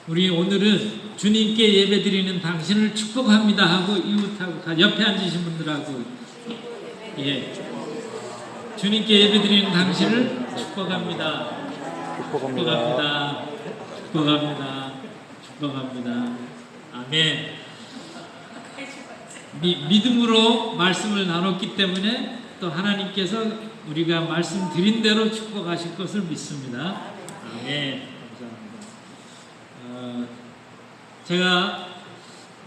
우리 오늘은 주님께 예배드리는 당신을 축복합니다 하고 이웃하고 옆에 앉으신 분들하고 주님께 예배드리는 당신을 축복합니다. 축복합니다. 축복합니다. 축복합니다. 아멘. 믿음으로 말씀을 나눴기 때문에 또 하나님께서 우리가 말씀드린 대로 축복하실 것을 믿습니다. 아멘. 감사합니다. 제가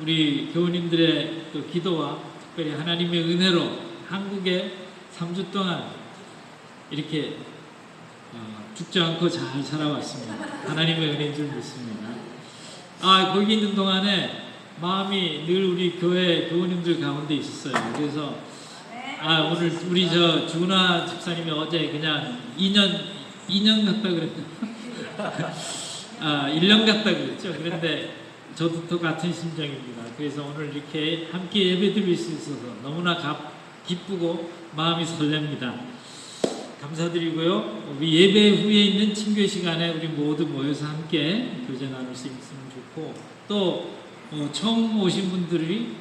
우리 교우님들의 또 기도와 특별히 하나님의 은혜로 한국에 3주 동안 이렇게 죽지 않고 잘 살아왔습니다. 하나님의 은혜인 줄 믿습니다. 거기 있는 동안에 마음이 늘 우리 교회 교우님들 가운데 있었어요. 그래서 오늘 우리 주은아 집사님이 어제 그냥 2년 갔다 그랬죠. 1년 갔다 그랬죠. 그런데 저도 똑같은 심정입니다. 그래서 오늘 이렇게 함께 예배드릴 수 있어서 너무나 기쁘고 마음이 설렙니다. 감사드리고요. 우리 예배 후에 있는 친교 시간에 우리 모두 모여서 함께 교제 나눌 수 있으면 좋고, 또 처음 오신 분들이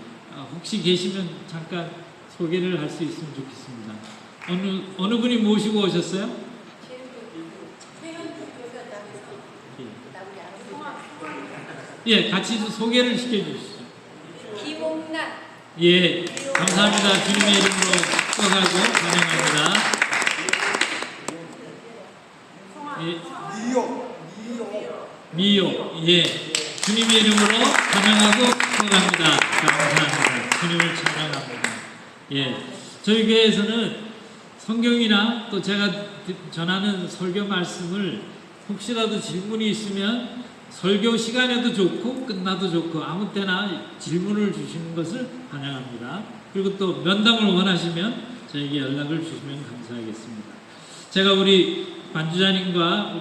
혹시 계시면 잠깐 소개를 할 수 있으면 좋겠습니다. 어느 분이 모시고 오셨어요? 같이 소개를 시켜주시죠. 김옥란. 감사합니다. 주님의 이름으로 축복하고 환영합니다. 미요. 주님의 이름으로 찬양하고 축복합니다. 감사합니다. 주님을 찬양합니다. 저희 교회에서는 성경이나 또 제가 전하는 설교 말씀을 혹시라도 질문이 있으면 설교 시간에도 좋고 끝나도 좋고 아무 때나 질문을 주시는 것을 환영합니다. 그리고 또 면담을 원하시면 저에게 연락을 주시면 감사하겠습니다. 제가 우리 반주자님과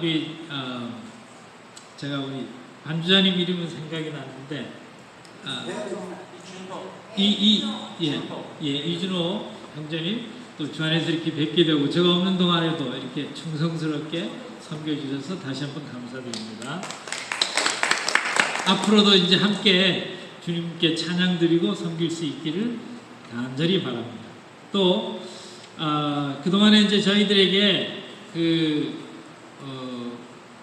제가 우리 반주자님 이름은 생각이 나는데 이준호 형제님 또 주안에서 이렇게 뵙게 되고 제가 없는 동안에도 이렇게 충성스럽게 섬겨주셔서 다시 한번 감사드립니다. 앞으로도 이제 함께 주님께 찬양 드리고 섬길 수 있기를 간절히 바랍니다. 또 그동안에 이제 저희들에게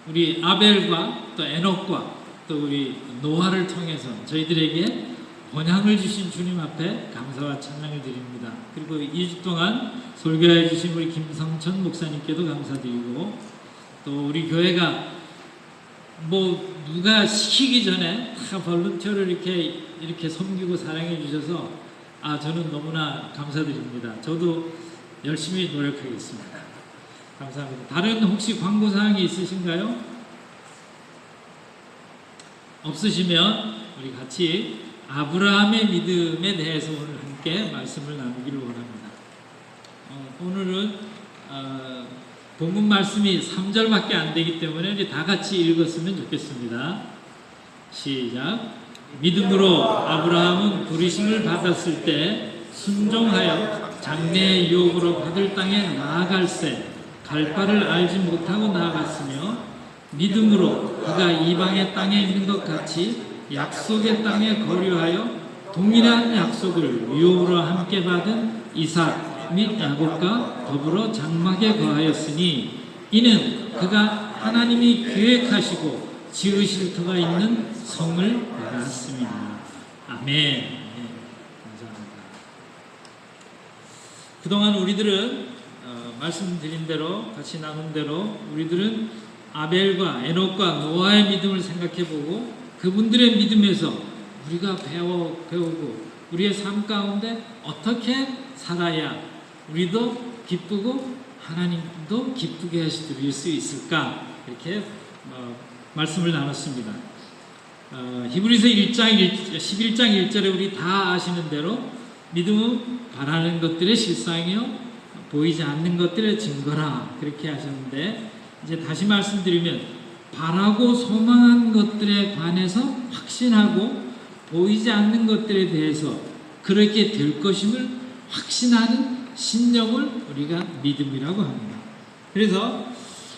우리 아벨과 또 에녹과 또 우리 노아를 통해서 저희들에게 번향을 주신 주님 앞에 감사와 찬양을 드립니다. 그리고 2주 동안 설교해 주신 우리 김성천 목사님께도 감사드리고, 또 우리 교회가 누가 시키기 전에 다 볼런티어를 이렇게 섬기고 사랑해 주셔서 저는 너무나 감사드립니다. 저도 열심히 노력하겠습니다. 감사합니다. 다른 혹시 광고사항이 있으신가요? 없으시면 우리 같이 아브라함의 믿음에 대해서 오늘 함께 말씀을 나누기를 원합니다. 오늘은 본문 말씀이 3절밖에 안 되기 때문에 우리 다 같이 읽었으면 좋겠습니다. 시작. 믿음으로 아브라함은 부르심을 받았을 때 순종하여 장래의 유업으로 받을 땅에 나아갈새 갈 바를 알지 못하고 나아갔으며, 믿음으로 그가 이방의 땅에 있는 것 같이 약속의 땅에 거류하여 동일한 약속을 유업으로 함께 받은 이삭 및 야곱과 더불어 장막에 거하였으니, 이는 그가 하나님이 계획하시고 지으실 터가 있는 성을 받았습니다. 아멘. 감사합니다. 그동안 우리들은 말씀드린 대로, 같이 나눈 대로 우리들은 아벨과 에녹과 노아의 믿음을 생각해보고 그분들의 믿음에서 우리가 배우고 우리의 삶 가운데 어떻게 살아야 우리도 기쁘고 하나님도 기쁘게 하실 수 있을까, 이렇게 말씀을 나눴습니다. 히브리서 11장 1절에 우리 다 아시는 대로 믿음은 바라는 것들의 실상이요 보이지 않는 것들의 증거라, 그렇게 하셨는데, 이제 다시 말씀드리면 바라고 소망한 것들에 관해서 확신하고 보이지 않는 것들에 대해서 그렇게 될 것임을 확신하는 신념을 우리가 믿음이라고 합니다. 그래서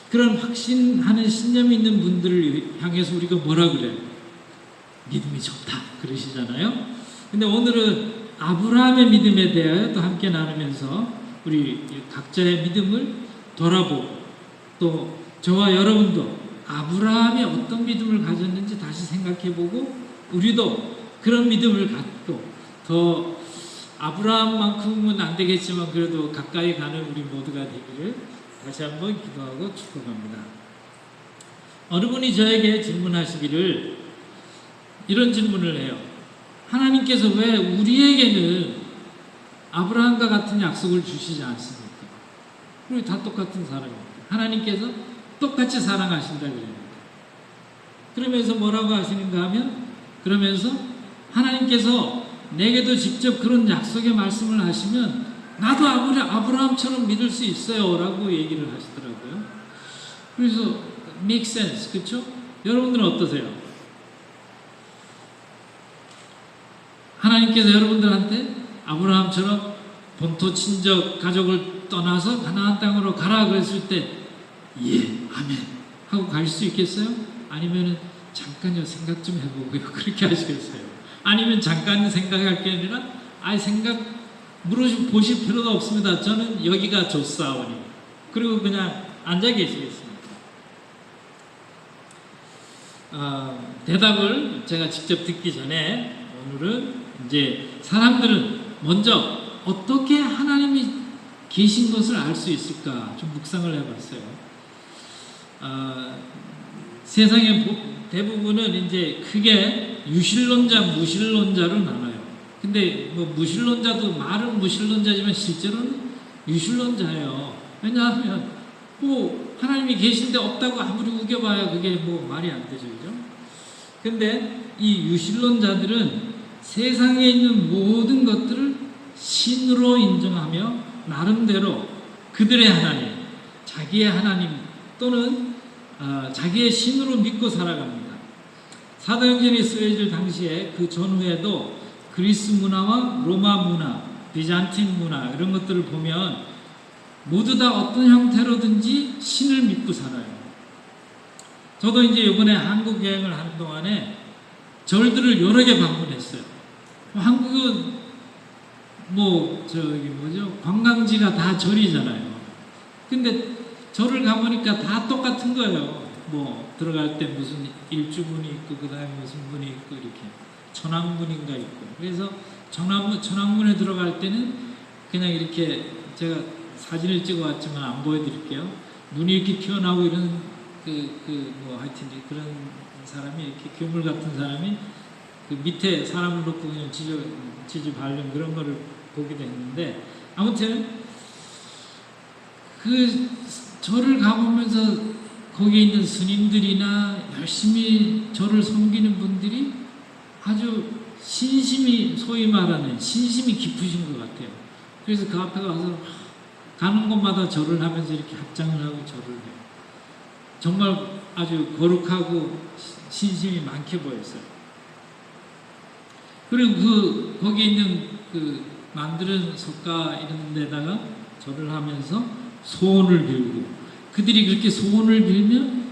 그런 확신하는 신념이 있는 분들을 향해서 우리가 뭐라 그래요? 믿음이 좋다 그러시잖아요. 근데 오늘은 아브라함의 믿음에 대하여 또 함께 나누면서 우리 각자의 믿음을 돌아보고 또 저와 여러분도 아브라함이 어떤 믿음을 가졌는지 다시 생각해보고 우리도 그런 믿음을 갖고 더 아브라함만큼은 안 되겠지만 그래도 가까이 가는 우리 모두가 되기를 다시 한번 기도하고 축복합니다. 어느 분이 저에게 질문하시기를 이런 질문을 해요. 하나님께서 왜 우리에게는 아브라함과 같은 약속을 주시지 않습니까? 우리 다 똑같은 사람입니다. 하나님께서 똑같이 사랑하신다 그래요. 그러면서 뭐라고 하시는가 하면 그러면서 하나님께서 내게도 직접 그런 약속의 말씀을 하시면 나도 아브라함처럼 믿을 수 있어요 라고 얘기를 하시더라고요. 그래서 make sense, 그렇죠? 여러분들은 어떠세요? 하나님께서 여러분들한테 아브라함처럼 본토 친족 가족을 떠나서 가나안 땅으로 가라 그랬을 때 예, 아멘 하고 갈 수 있겠어요? 아니면은 잠깐요 생각 좀 해보고요 그렇게 하시겠어요? 아니면 잠깐 생각할 게 아니라 생각 물어보실 필요도 없습니다. 저는 여기가 좋사오니 그리고 그냥 앉아 계시겠습니다. 대답을 제가 직접 듣기 전에 오늘은 이제 사람들은 먼저 어떻게 하나님이 계신 것을 알 수 있을까 좀 묵상을 해봤어요. 세상의 대부분은 이제 크게 유실론자, 무실론자로 나눠요. 근데 뭐 무실론자도 말은 무실론자지만 실제로는 유실론자예요. 왜냐하면 뭐 하나님이 계신데 없다고 아무리 우겨봐야 그게 뭐 말이 안 되죠, 그죠? 근데 이 유실론자들은 세상에 있는 모든 것들을 신으로 인정하며 나름대로 그들의 하나님, 자기의 하나님 또는 자기의 신으로 믿고 살아갑니다. 사도행전이 쓰여질 당시에 그 전후에도 그리스 문화와 로마 문화, 비잔틴 문화 이런 것들을 보면 모두 다 어떤 형태로든지 신을 믿고 살아요. 저도 이제 이번에 한국 여행을 하는 동안에 절들을 여러 개 방문했어요. 한국은 관광지가 다 절이잖아요. 근데 절을 가보니까 다 똑같은 거예요. 뭐 들어갈 때 무슨 일주문이 있고 그 다음에 무슨 문이 있고 이렇게 천왕문인가 있고 그래서 천왕문에 들어갈 때는 그냥 이렇게 제가 사진을 찍어 왔지만 안 보여드릴게요. 눈이 이렇게 튀어나오고 이런 하여튼 그런 사람이 이렇게 괴물 같은 사람이 그 밑에 사람을 놓고 그냥 지지 바른 그런 거를 보기도 했는데 아무튼 그 절을 가보면서 거기에 있는 스님들이나 열심히 절을 섬기는 분들이 아주 신심이 소위 말하는 신심이 깊으신 것 같아요. 그래서 그 앞에 가서 가는 곳마다 절을 하면서 이렇게 합장을 하고 절을 해요. 정말 아주 거룩하고 신심이 많게 보였어요. 그리고 거기에 있는 만드는 석가 이런 데다가 절을 하면서 소원을 빌고 그들이 그렇게 소원을 빌면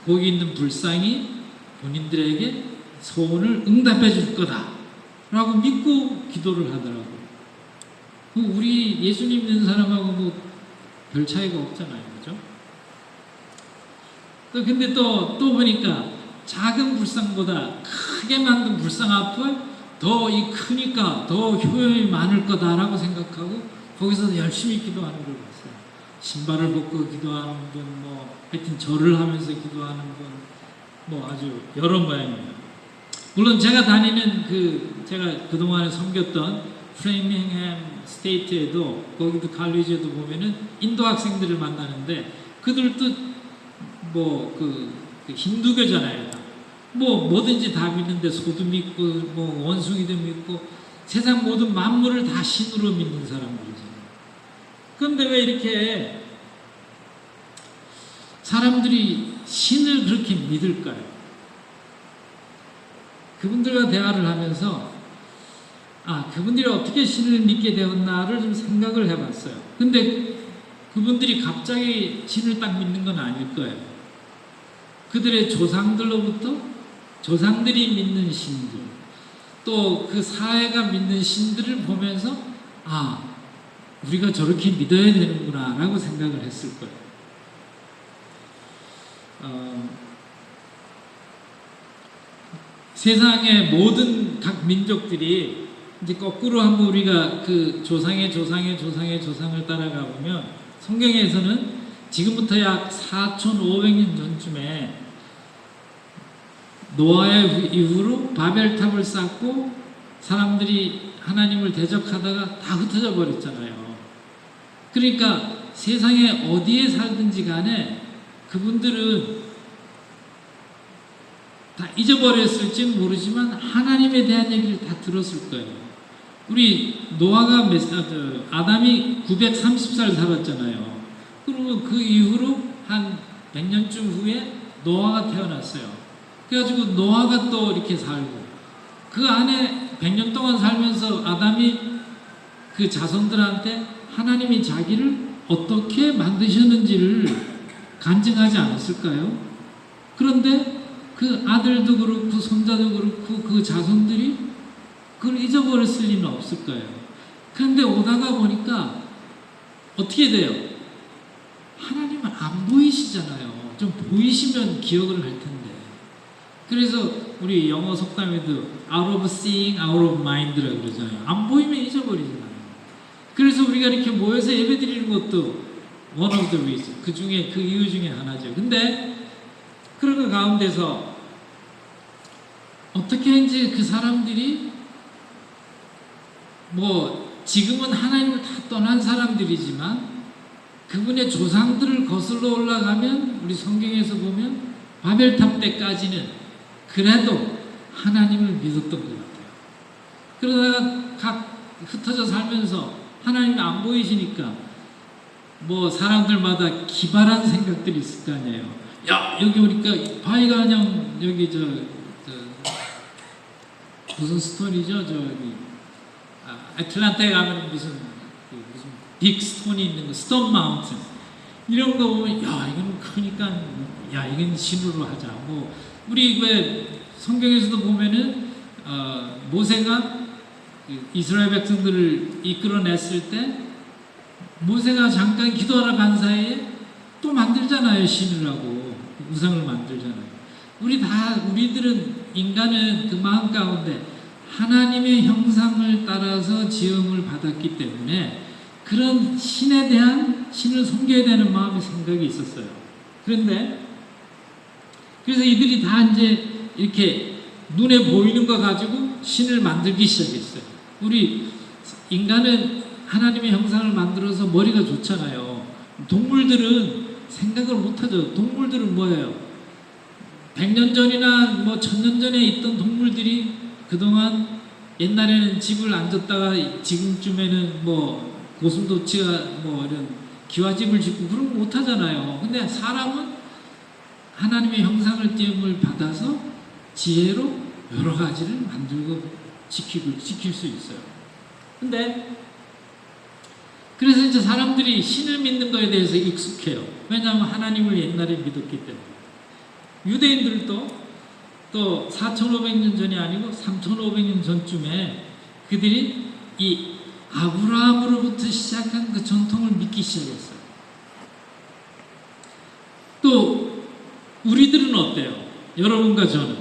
거기 있는 불상이 본인들에게 소원을 응답해 줄 거다 라고 믿고 기도를 하더라고요. 우리 예수님 믿는 사람하고 뭐 별 차이가 없잖아요. 그죠? 근데 또 보니까 작은 불상보다 크게 만든 불상 앞에 더 크니까 더 효용이 많을 거다라고 생각하고 거기서 열심히 기도하는 걸 봤어요. 신발을 벗고 기도하는 분, 하여튼 절을 하면서 기도하는 분, 아주 여러 모양입니다. 물론 제가 다니는 제가 그동안에 섬겼던 프레밍햄 스테이트에도 거기도 칼리지에도 보면은 인도 학생들을 만나는데 그들도 힌두교잖아요. 뭐든지 다 믿는데 소도 믿고 원숭이도 믿고 세상 모든 만물을 다 신으로 믿는 사람들이잖아요. 그런데 왜 이렇게 사람들이 신을 그렇게 믿을까요? 그분들과 대화를 하면서 그분들이 어떻게 신을 믿게 되었나를 좀 생각을 해봤어요. 근데 그분들이 갑자기 신을 딱 믿는 건 아닐 거예요. 그들의 조상들로부터 조상들이 믿는 신들, 또 그 사회가 믿는 신들을 보면서 아, 우리가 저렇게 믿어야 되는구나 라고 생각을 했을 거예요. 세상의 모든 각 민족들이 이제 거꾸로 한번 우리가 그 조상의 조상을 따라가 보면 성경에서는 지금부터 약 4,500년 전쯤에 노아의 이후로 바벨탑을 쌓고 사람들이 하나님을 대적하다가 다 흩어져 버렸잖아요. 그러니까 세상에 어디에 살든지 간에 그분들은 다 잊어버렸을지는 모르지만 하나님에 대한 얘기를 다 들었을 거예요. 우리 노아가 아담이 930살 살았잖아요. 그러면 그 이후로 한 100년쯤 후에 노아가 태어났어요. 그래가지고 노아가 또 이렇게 살고 그 안에 100년 동안 살면서 아담이 그 자손들한테 하나님이 자기를 어떻게 만드셨는지를 간증하지 않았을까요? 그런데 그 아들도 그렇고 손자도 그렇고 그 자손들이 그걸 잊어버렸을 리는 없을 거예요. 그런데 오다가 보니까 어떻게 돼요? 하나님은 안 보이시잖아요. 좀 보이시면 기억을 할 텐데. 그래서 우리 영어 속담에도 out of seeing, out of mind라고 그러잖아요. 안 보이면 잊어버리잖아요. 그래서 우리가 이렇게 모여서 예배 드리는 것도 one of the reason, 그 중에 그 이유 중에 하나죠. 근데 그런 그 가운데서 어떻게 이제 그 사람들이 뭐 지금은 하나님을 다 떠난 사람들이지만 그분의 조상들을 거슬러 올라가면 우리 성경에서 보면 바벨탑 때까지는 그래도 하나님을 믿었던 것 같아요. 그러다가 각 흩어져 살면서 하나님이 안 보이시니까 뭐 사람들마다 기발한 생각들이 있을 거 아니에요. 야, 여기 오니까 바위가 그냥 여기 저 무슨 스톤이죠? 저기 애틀란타에 가면 무슨 빅 스톤이 있는 거, 스톤 마운틴 이런 거 보면 야, 이건 크니까 야, 이건 신으로 하자. 뭐 우리 왜 성경에서도 보면은 모세가 이스라엘 백성들을 이끌어냈을 때 모세가 잠깐 기도하러 간 사이에 또 만들잖아요. 신을 하고 우상을 만들잖아요. 우리들은 인간은 그 마음 가운데 하나님의 형상을 따라서 지음을 받았기 때문에 그런 신에 대한 신을 섬겨야 되는 마음의 생각이 있었어요. 그런데 그래서 이들이 다 이제 이렇게 눈에 보이는 거 가지고 신을 만들기 시작했어요. 우리 인간은 하나님의 형상을 만들어서 머리가 좋잖아요. 동물들은 생각을 못하죠. 동물들은 뭐예요? 100년 전이나 뭐 1000년 전에 있던 동물들이 그동안 옛날에는 집을 안 졌다가 지금쯤에는 뭐 고슴도치가 뭐 이런 기와집을 짓고 그런 거 못하잖아요. 근데 사람은 하나님의 형상을 띄움을 받아서 지혜로 여러 가지를 만들고 지킬 수 있어요. 근데 그래서 이제 사람들이 신을 믿는 거에 대해서 익숙해요. 왜냐하면 하나님을 옛날에 믿었기 때문에. 유대인들도 또 4,500년 전이 아니고 3,500년 전쯤에 그들이 이 아브라함으로부터 시작한 그 전통을 믿기 시작했어요. 또 우리들은 어때요? 여러분과 저는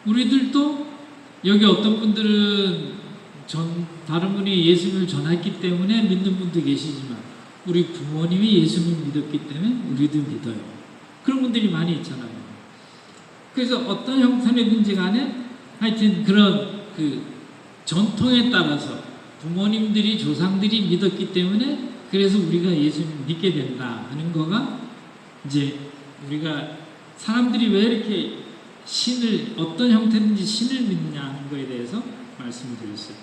우리들도 여기 어떤 분들은 다른 분이 예수님을 전했기 때문에 믿는 분도 계시지만 우리 부모님이 예수님을 믿었기 때문에 우리도 믿어요. 그런 분들이 많이 있잖아요. 그래서 어떤 형태이든지 간에 하여튼 그런 그 전통에 따라서 부모님들이 조상들이 믿었기 때문에 그래서 우리가 예수님을 믿게 된다 하는 거가 이제 우리가 사람들이 왜 이렇게 신을 어떤 형태든지 신을 믿느냐 하는 거에 대해서 말씀을 드렸어요.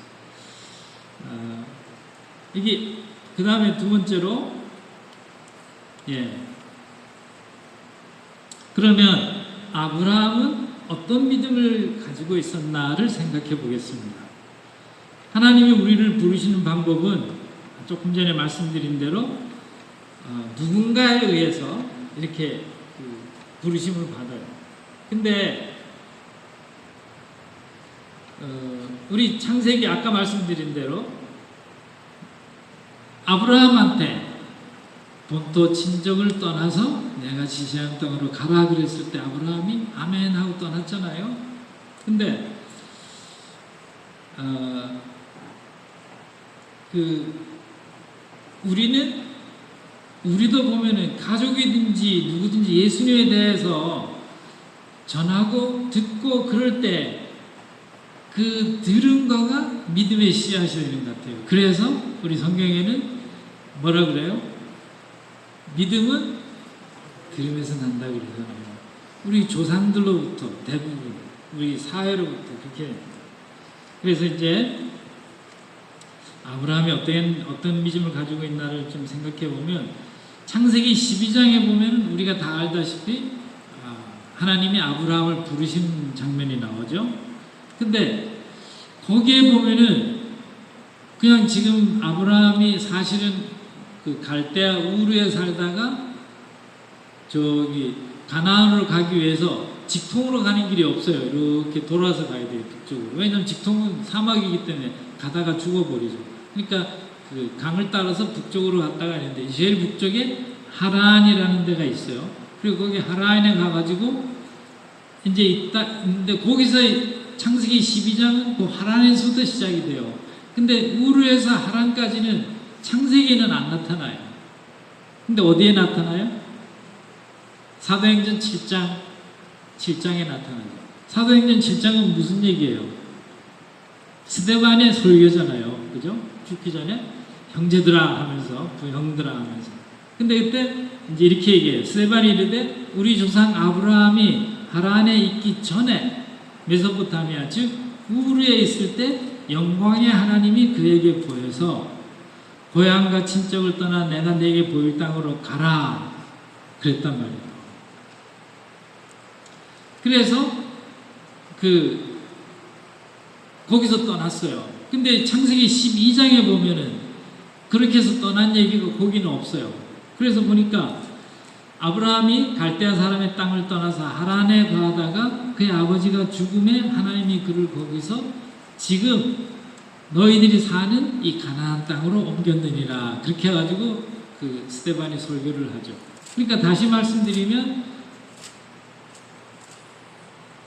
이게 그 다음에 두 번째로 그러면 아브라함은 어떤 믿음을 가지고 있었나를 생각해 보겠습니다. 하나님이 우리를 부르시는 방법은 조금 전에 말씀드린 대로 누군가에 의해서 이렇게 부르심을 받아요. 근데 우리 창세기 아까 말씀드린 대로 아브라함한테 본토 친족을 떠나서 내가 지시한 땅으로 가라 그랬을 때 아브라함이 아멘 하고 떠났잖아요. 근데 우리도 보면은 가족이든지 누구든지 예수님에 대해서 전하고 듣고 그럴 때 그 들은 거가 믿음의 씨앗이 되는 것 같아요. 그래서 우리 성경에는 뭐라 그래요? 믿음은 들음에서 난다 그러잖아요. 우리 조상들로부터 대부분 우리 사회로부터 그렇게. 그래서 이제 아브라함이 어떤 믿음을 가지고 있나를 좀 생각해 보면 창세기 12장에 보면 우리가 다 알다시피 하나님이 아브라함을 부르신 장면이 나오죠. 근데 거기에 보면은 그냥 지금 아브라함이 사실은 그 갈대아 우르에 살다가 저기 가나안으로 가기 위해서 직통으로 가는 길이 없어요. 이렇게 돌아서 가야 돼요, 북쪽으로. 왜냐면 직통은 사막이기 때문에 가다가 죽어버리죠. 그러니까 그 강을 따라서 북쪽으로 갔다가 있는데 제일 북쪽에 하란이라는 데가 있어요. 그리고 거기 하란에 가가지고 이제 있는데 거기서 창세기 12장은 그 하란에서부터 시작이 돼요. 근데 우르에서 하란까지는 창세기에는 안 나타나요. 근데 어디에 나타나요? 사도행전 7장에 나타나요. 사도행전 7장은 무슨 얘기예요? 스데반의 설교잖아요. 그죠? 죽기 전에 형제들아 하면서 부형들아 하면서. 근데 그때 이제 이렇게 얘기해요. 스데반이 이르되 우리 조상 아브라함이 하란에 있기 전에 메소포타미아 즉 우르에 있을 때 영광의 하나님이 그에게 보여서 고향과 친척을 떠나 내가 네게 보일 땅으로 가라 그랬단 말이에요. 그래서 거기서 떠났어요. 근데 창세기 12장에 보면은 그렇게 해서 떠난 얘기가 거기는 없어요. 그래서 보니까 아브라함이 갈대아 사람의 땅을 떠나서 하란에 가다가 그의 아버지가 죽음에 하나님이 그를 거기서 지금 너희들이 사는 이 가나안 땅으로 옮겼느니라 그렇게 해가지고 그 스데반이 설교를 하죠. 그러니까 다시 말씀드리면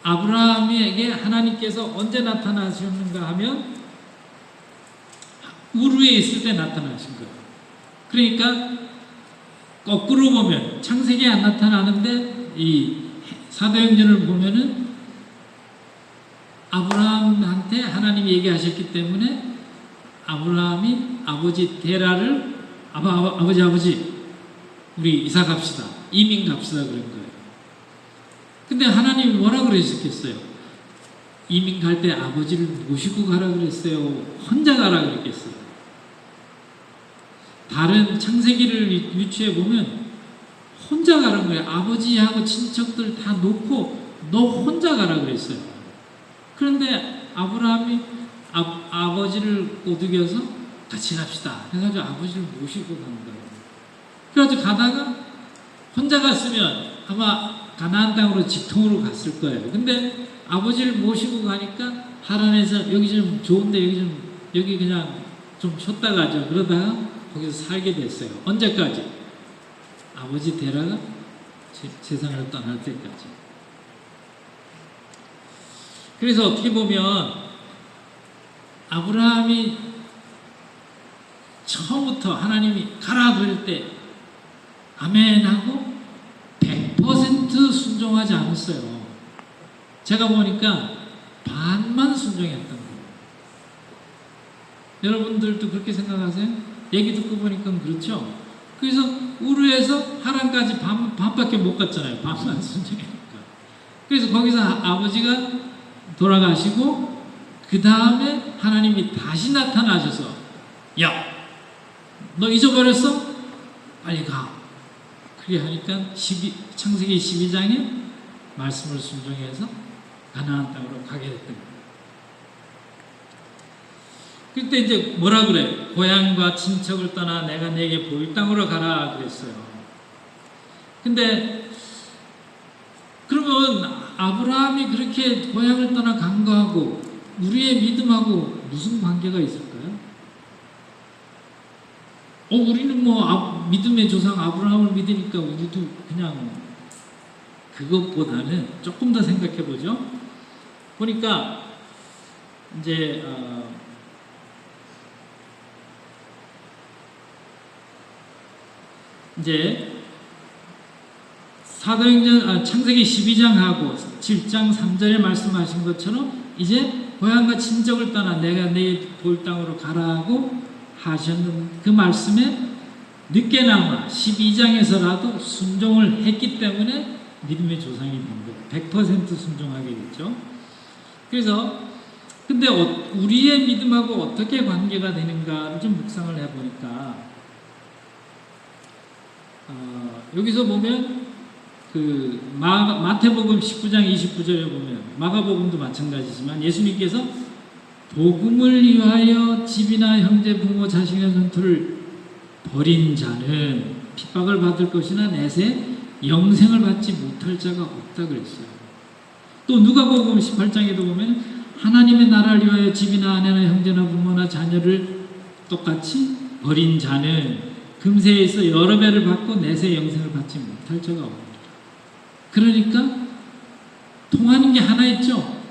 아브라함에게 하나님께서 언제 나타나셨는가 하면 우르에 있을 때 나타나신 거예요. 그러니까 거꾸로 보면 창세기에 안 나타나는데 이 사도행전을 보면은 아브라함한테 하나님이 얘기하셨기 때문에 아브라함이 아버지 데라를 아버지 우리 이사 갑시다. 이민 갑시다 그런 거예요. 근데 하나님이 뭐라 그러셨겠어요? 이민 갈 때 아버지를 모시고 가라 그랬어요? 혼자 가라 그랬겠어요? 다른 창세기를 유추해 보면 혼자 가라는 거예요. 아버지하고 친척들 다 놓고 너 혼자 가라 그랬어요. 그런데 아브라함이 아버지를 꼬드겨서 같이 갑시다. 그래가지고 아버지를 모시고 간 거예요. 그래가지고 가다가 혼자 갔으면 아마 가나안 땅으로 직통으로 갔을 거예요. 근데 아버지를 모시고 가니까 하란에서 여기 좀 좋은데 여기 그냥 좀 쉬었다 가죠. 그러다가 거기서 살게 됐어요. 언제까지? 아버지 데라가 세상을 떠날 때까지. 그래서 어떻게 보면 아브라함이 처음부터 하나님이 가라 그럴 때 아멘 하고 100% 순종하지 않았어요. 제가 보니까 반만 순종했던 거예요. 여러분들도 그렇게 생각하세요? 얘기 듣고 보니까 그렇죠. 그래서 우르에서 하란까지 반밖에 못 갔잖아요. 반만 순종하니까. 그래서 거기서 아버지가 돌아가시고 그 다음에 하나님이 다시 나타나셔서 야, 너 잊어버렸어? 빨리 가. 그렇게 하니까 창세기 12장에 말씀을 순종해서 가나안 땅으로 가게 됐던 거예요. 그때 이제 뭐라 그래? 고향과 친척을 떠나 내가 네게 보일 땅으로 가라 그랬어요. 근데 그러면 아브라함이 그렇게 고향을 떠나 간 거하고 우리의 믿음하고 무슨 관계가 있을까요? 우리는 뭐 믿음의 조상 아브라함을 믿으니까 우리도 그냥 그것보다는 조금 더 생각해 보죠. 보니까 이제 사도행전 창세기 12장하고 7장 3절에 말씀하신 것처럼 이제 고향과 친척을 떠나 내가 내 볼 땅으로 가라고 하셨는 그 말씀에 늦게나마 12장에서라도 순종을 했기 때문에 믿음의 조상이 된 거예요. 100% 순종하게 됐죠. 그래서 근데 우리의 믿음하고 어떻게 관계가 되는가를 좀 묵상을 해보니까 여기서 보면 그 마태복음 19장 29절에 보면 마가복음도 마찬가지지만 예수님께서 복음을 위하여 집이나 형제 부모 자식의 전투를 벌인 자는 핍박을 받을 것이나 내세 영생을 받지 못할 자가 없다 그랬어요. 또 누가복음 18장에도 보면 하나님의 나라를 위하여 집이나 아내나 형제나 부모나 자녀를 똑같이 벌인 자는 금세에 있어 여러 배를 받고 내세 영생을 받지 못할 자가 없다. 그러니까 통하는 게 하나 있죠.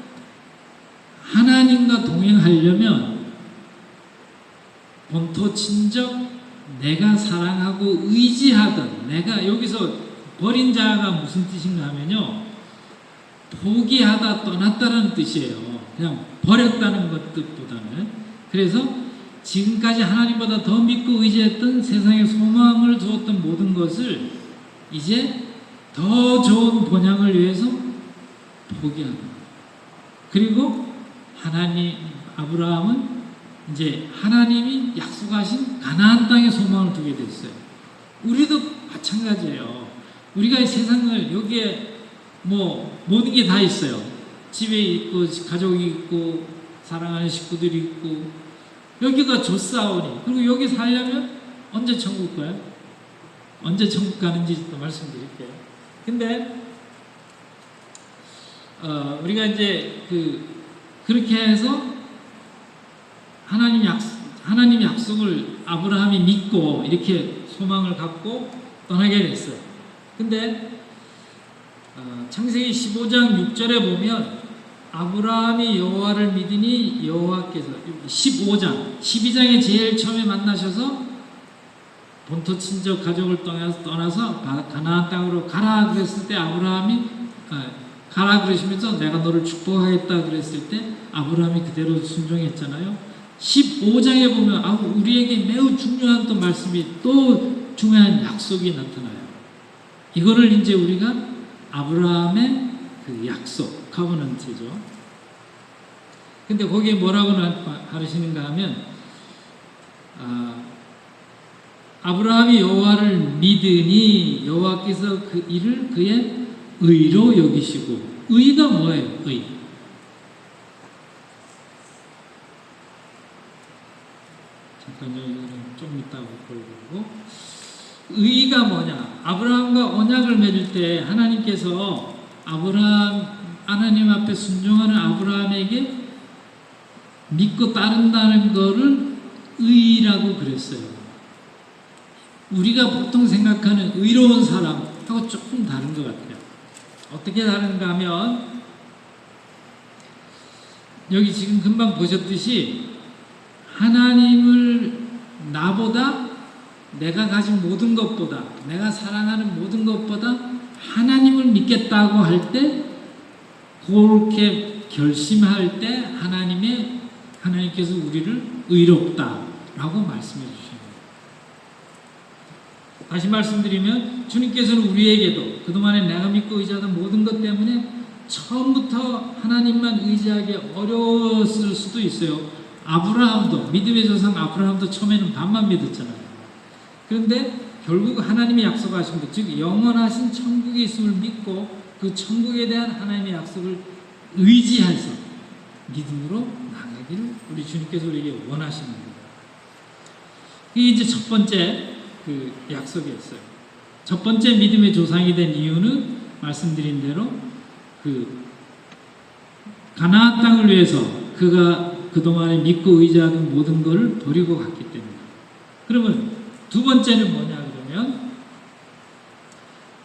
하나님과 동행하려면 본토 친정 내가 사랑하고 의지하던 내가 여기서 버린 자가 무슨 뜻인가 하면요. 포기하다 떠났다는 뜻이에요. 그냥 버렸다는 것 뜻보다는. 그래서 지금까지 하나님보다 더 믿고 의지했던 세상에 소망을 주었던 모든 것을 이제 더 좋은 본향을 위해서 포기하는 거예요. 그리고 아브라함은 이제 하나님이 약속하신 가나안 땅에 소망을 두게 됐어요. 우리도 마찬가지예요. 우리가 이 세상을 여기에 뭐 모든 게 다 있어요. 집에 있고 가족이 있고 사랑하는 식구들이 있고 여기가 좋사오니 그리고 여기 살려면 언제 천국 가요? 언제 천국 가는지 또 말씀드릴게요. 근데 우리가 이제 그렇게 해서 하나님 약속을 아브라함이 믿고 이렇게 소망을 갖고 떠나게 됐어요. 근데 창세기 15장 6절에 보면 아브라함이 여호와를 믿으니 여호와께서 12장에 제일 처음에 만나셔서 본토 친척 가족을 떠나서 가나안 땅으로 가라 그랬을 때 아브라함이 가라 그러시면서 내가 너를 축복하겠다 그랬을 때 아브라함이 그대로 순종했잖아요. 15장에 보면 우리에게 매우 중요한 또 말씀이 또 중요한 약속이 나타나요. 이거를 이제 우리가 아브라함의 그 약속, 커버넌트죠. 근데 거기에 뭐라고 하시는가 하면 아브라함이 여호와를 믿으니 여호와께서 그 일을 그의 의로 여기시고 의가 뭐예요? 의. 잠깐요. 이거는 좀 이따 볼 거고. 의가 뭐냐? 아브라함과 언약을 맺을 때 하나님께서 하나님 앞에 순종하는 아브라함에게 믿고 따른다는 거를 의라고 그랬어요. 우리가 보통 생각하는 의로운 사람하고 조금 다른 것 같아요. 어떻게 다른가 하면 여기 지금 금방 보셨듯이 하나님을 나보다 내가 가진 모든 것보다 내가 사랑하는 모든 것보다 하나님을 믿겠다고 할 때 그렇게 결심할 때 하나님께서 우리를 의롭다라고 말씀해 주십니다. 다시 말씀드리면 주님께서는 우리에게도 그동안에 내가 믿고 의지하던 모든 것 때문에 처음부터 하나님만 의지하기 어려웠을 수도 있어요. 아브라함도 믿음의 조상 아브라함도 처음에는 반만 믿었잖아요. 그런데 결국 하나님이 약속하신 것, 즉 영원하신 천국이 있음을 믿고 그 천국에 대한 하나님의 약속을 의지해서 믿음으로 나가게 되기를 우리 주님께서 우리에게 원하시는 겁니다. 이게 이제 첫 번째 그 약속이었어요. 첫 번째 믿음의 조상이 된 이유는 말씀드린 대로 그 가나안 땅을 위해서 그가 그동안에 믿고 의지하던 모든 것을 버리고 갔기 때문에. 그러면 두 번째는 뭐냐 그러면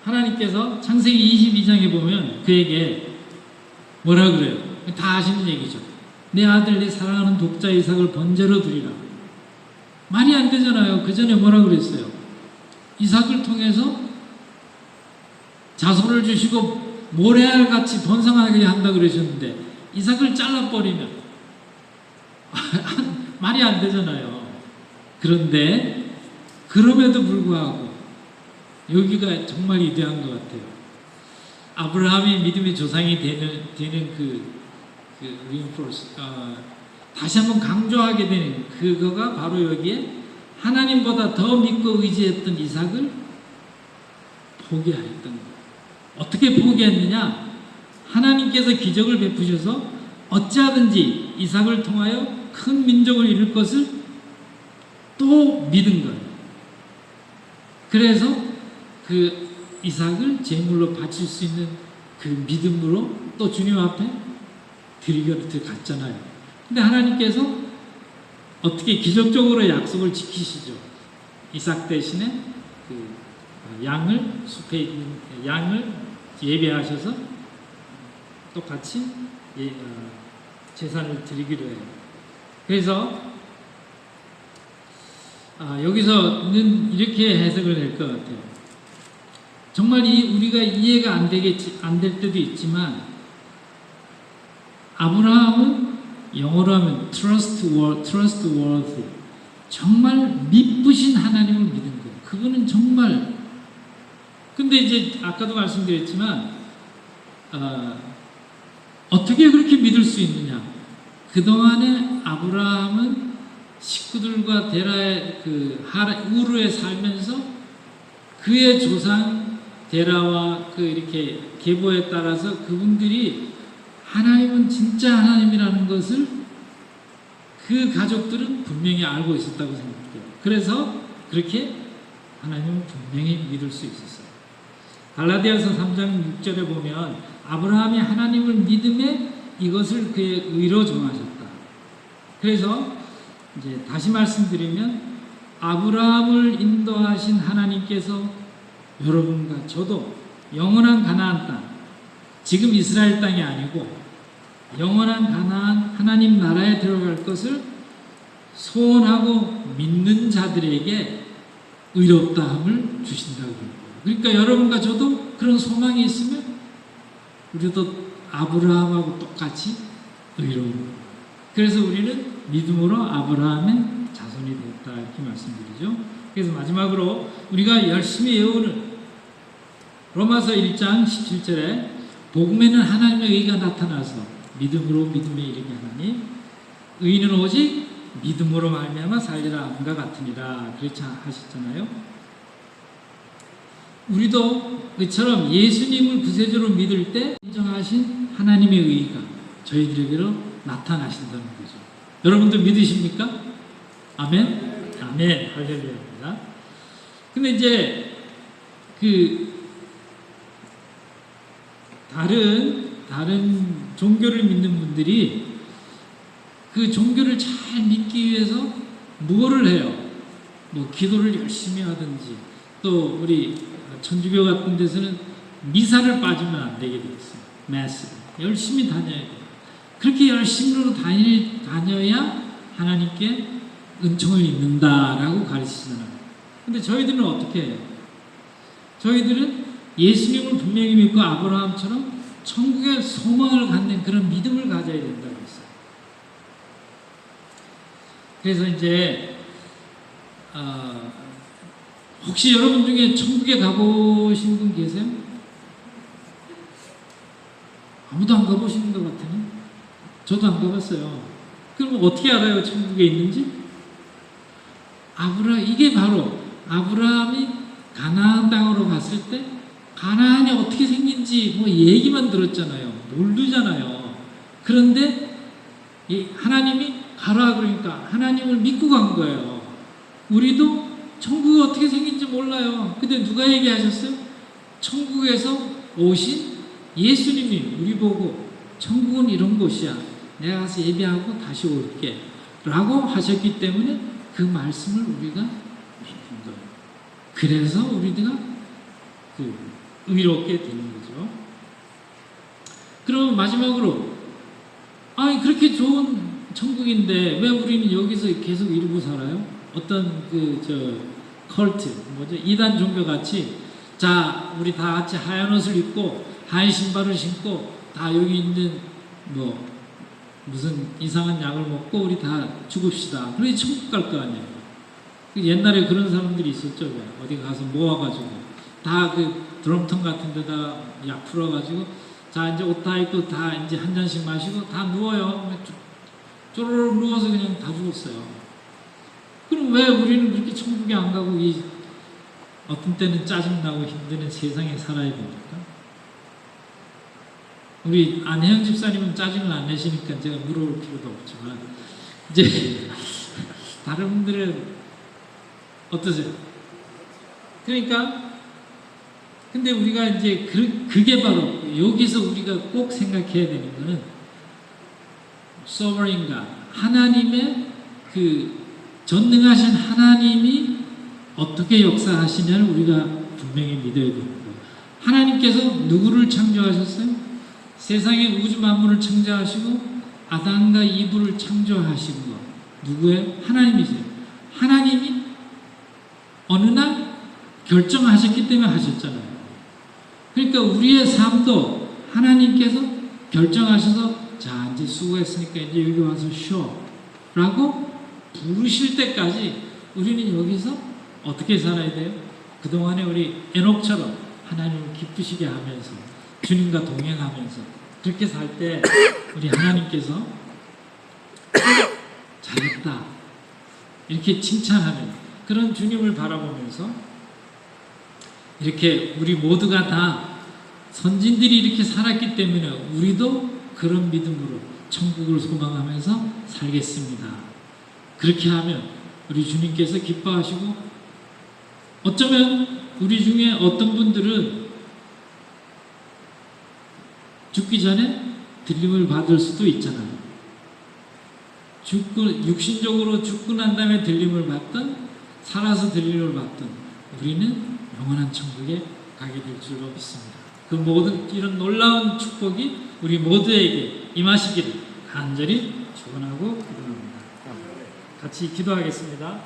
하나님께서 창세기 22장에 보면 그에게 뭐라 그래요? 다 아시는 얘기죠. 내 아들 내 사랑하는 독자 이삭을 번제로 드리라. 말이 안 되잖아요. 그 전에 뭐라 그랬어요? 이삭을 통해서 자손을 주시고 모래알같이 번성하게 한다 그러셨는데 이삭을 잘라버리면 말이 안 되잖아요. 그런데 그럼에도 불구하고 여기가 정말 위대한 것 같아요. 아브라함이 믿음의 조상이 되는 다시 한번 강조하게 되는 그거가 바로 여기에 하나님보다 더 믿고 의지했던 이삭을 포기하였던 거예요. 어떻게 포기했느냐? 하나님께서 기적을 베푸셔서 어찌하든지 이삭을 통하여 큰 민족을 이룰 것을 또 믿은 거예요. 그래서 그 이삭을 제물로 바칠 수 있는 그 믿음으로 또 주님 앞에 드리기로 들어갔잖아요. 근데 하나님께서 어떻게 기적적으로 약속을 지키시죠. 이삭 대신에 그 양을 숲에 있는 양을 예배하셔서 똑같이 제사를 드리기로 해요. 그래서 여기서는 이렇게 해석을 할 것 같아요. 정말 우리가 이해가 안 될 때도 있지만 아브라함은 영어로 하면 trustworthy, 정말 믿으신 하나님을 믿은 거예요. 그거는 정말. 근데 이제 아까도 말씀드렸지만 어떻게 그렇게 믿을 수 있느냐? 그동안에 아브라함은 식구들과 데라의 우르에 살면서 그의 조상 데라와 이렇게 계보에 따라서 그분들이 하나님은 진짜 하나님이라는 것을 그 가족들은 분명히 알고 있었다고 생각해요. 그래서 그렇게 하나님은 분명히 믿을 수 있었어요. 갈라디아서 3장 6절에 보면 아브라함이 하나님을 믿음에 이것을 그의 의로 정하셨다. 그래서 이제 다시 말씀드리면 아브라함을 인도하신 하나님께서 여러분과 저도 영원한 가나안 땅, 지금 이스라엘 땅이 아니고 영원한 가나안 하나님 나라에 들어갈 것을 소원하고 믿는 자들에게 의롭다함을 주신다고 합니다. 그러니까 여러분과 저도 그런 소망이 있으면 우리도 아브라함하고 똑같이 의로운. 그래서 우리는 믿음으로 아브라함의 자손이 되었다 이렇게 말씀드리죠. 그래서 마지막으로 우리가 열심히 외우는 로마서 1장 17절에 복음에는 하나님의 의가 나타나서 믿음으로 믿음에 이르게 하나니 의인은 오직 믿음으로 말미암아 살리라 함과 같으니라 그렇게 하셨잖아요. 우리도 그처럼 예수님을 구세주로 믿을 때 인정하신 하나님의 의가 저희들에게로 나타나신다는 거죠. 여러분도 믿으십니까? 아멘? 아멘. 할렐루야입니다. 근데 이제 다른 종교를 믿는 분들이 그 종교를 잘 믿기 위해서 무엇을 해요? 뭐 기도를 열심히 하든지 또 우리 천주교 같은 데서는 미사를 빠지면 안 되게 되어 있어요. 매스 열심히 다녀야 돼요. 그렇게 열심히로 다녀야 하나님께 은총을 입는다라고 가르치잖아요. 근데 저희들은 어떻게 해요? 저희들은 예수님을 분명히 믿고 아브라함처럼 천국의 소망을 갖는 그런 믿음을 가져야 된다고 했어요. 그래서 이제 혹시 여러분 중에 천국에 가보신 분 계세요? 아무도 안 가보시는 것 같으니? 저도 안 가봤어요. 그럼 어떻게 알아요? 천국에 있는지? 이게 바로 아브라함이 가나안 땅으로 갔을 때 가나안이 어떻게 생긴지 뭐 얘기만 들었잖아요. 모르잖아요. 그런데 이 하나님이 가라 그러니까 하나님을 믿고 간 거예요. 우리도 천국이 어떻게 생긴지 몰라요. 근데 누가 얘기하셨어요? 천국에서 오신 예수님이 우리 보고 천국은 이런 곳이야. 내가 가서 예배하고 다시 올게. 라고 하셨기 때문에 그 말씀을 우리가 믿는 거예요. 그래서 우리가 의롭게 되는 거죠. 그럼 마지막으로 아니 그렇게 좋은 천국인데 왜 우리는 여기서 계속 이러고 살아요? 어떤 컬트 뭐죠? 이단 종교 같이 자 우리 다 같이 하얀 옷을 입고 하얀 신발을 신고 다 여기 있는 뭐 무슨 이상한 약을 먹고 우리 다 죽읍시다. 그래 천국 갈 거 아니에요. 옛날에 그런 사람들이 있었죠. 어디 가서 모아가지고 다 드럼통 같은 데다 약 풀어가지고 자 이제 옷 다 입고 다 이제 한 잔씩 마시고 다 누워요. 쪼르륵 누워서 그냥 다 죽었어요. 그럼 왜 우리는 그렇게 천국에 안 가고 어떤 때는 짜증나고 힘드는 세상에 살아야 됩니까? 우리 안혜영 집사님은 짜증을 안 내시니까 제가 물어볼 필요도 없지만 이제 다른 분들은 어떠세요? 그러니까 근데 우리가 이제 그게 바로 여기서 우리가 꼭 생각해야 되는 거는 sovereign God, 하나님의 전능하신 하나님이 어떻게 역사하시냐를 우리가 분명히 믿어야 됩니다. 하나님께서 누구를 창조하셨어요? 세상의 우주 만물을 창조하시고 아담과 이브를 창조하신 것 누구예요? 하나님이세요. 하나님이 어느 날 결정하셨기 때문에 하셨잖아요. 그러니까 우리의 삶도 하나님께서 결정하셔서 자 이제 수고했으니까 이제 여기 와서 쉬어 라고 부르실 때까지 우리는 여기서 어떻게 살아야 돼요? 그동안에 우리 에녹처럼 하나님을 기쁘시게 하면서 주님과 동행하면서 그렇게 살 때 우리 하나님께서 잘했다 이렇게 칭찬하는 그런 주님을 바라보면서 이렇게 우리 모두가 다 선진들이 이렇게 살았기 때문에 우리도 그런 믿음으로 천국을 소망하면서 살겠습니다. 그렇게 하면 우리 주님께서 기뻐하시고 어쩌면 우리 중에 어떤 분들은 죽기 전에 들림을 받을 수도 있잖아요. 육신적으로 죽고 난 다음에 들림을 받든 살아서 들림을 받든 우리는 영원한 천국에 가게 될 줄로 믿습니다. 그 모든 이런 놀라운 축복이 우리 모두에게 임하시기를 간절히 축원하고 기도합니다. 같이 기도하겠습니다.